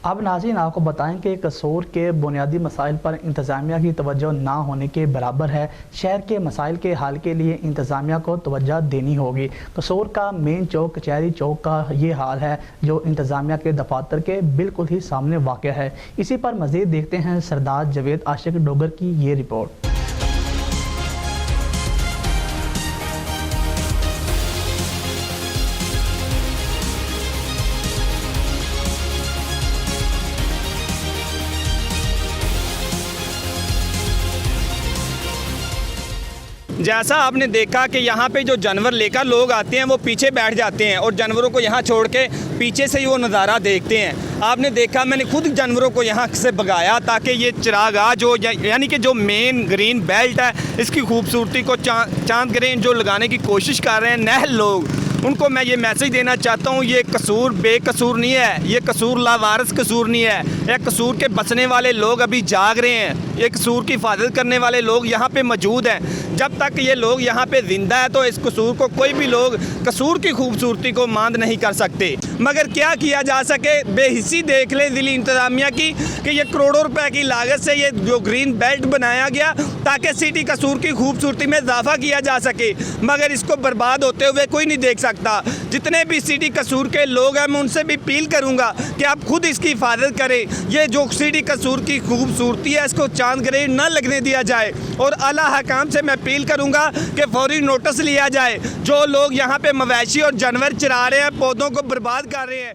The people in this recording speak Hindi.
अब नाज़रीन आपको बताएं कि कसूर के बुनियादी मसाइल पर इंतज़ामिया की तवज्जो ना होने के बराबर है। शहर के मसाइल के हल के लिए इंतज़ामिया को तवज्जो देनी होगी। कसूर का मेन चौक कचहरी चौक का ये हाल है जो इंतज़ामिया के दफातर के बिल्कुल ही सामने वाक़ है। इसी पर मज़ीद देखते हैं सरदार जवेद आशिक डोगर की ये रिपोर्ट। जैसा आपने देखा कि यहाँ पे जो जानवर लेकर लोग आते हैं वो पीछे बैठ जाते हैं और जानवरों को यहाँ छोड़ के पीछे से ही वो नज़ारा देखते हैं। आपने देखा मैंने खुद जानवरों को यहाँ से भगाया ताकि ये चिरागाह जो यानी कि जो मेन ग्रीन बेल्ट है इसकी खूबसूरती को चांद ग्रीन जो लगाने की कोशिश कर रहे हैं नहल लोग, उनको मैं ये मैसेज देना चाहता हूँ ये कसूर बेकसूर नहीं है, ये कसूर लावारिस कसूर नहीं है। ये कसूर के बचने वाले लोग अभी जाग रहे हैं, ये कसूर की हिफाजत करने वाले लोग यहाँ पे मौजूद हैं। जब तक ये लोग यहाँ पे जिंदा है तो इस कसूर को कोई भी लोग कसूर की खूबसूरती को मांद नहीं कर सकते। मगर क्या किया जा सके, बेहिस्सी देख ले दिल्ली इंतज़ामिया की कि ये करोड़ों रुपए की लागत से ये जो ग्रीन बेल्ट बनाया गया ताकि सिटी कसूर की खूबसूरती में इजाफा किया जा सके, मगर इसको बर्बाद होते हुए कोई नहीं देख सकता। जितने भी सिटी कसूर के लोग हैं मैं उनसे भी अपील करूंगा कि आप खुद इसकी हिफाजत करें। ये जो सिटी कसूर की खूबसूरती है इसको चांद ग्रेड न लगने दिया जाए और आला हकाम से मैं अपील करूंगा कि फौरी नोटिस लिया जाए। जो लोग यहाँ पे मवेशी और जानवर चरा रहे हैं, पौधों को बर्बाद कर रहे हैं,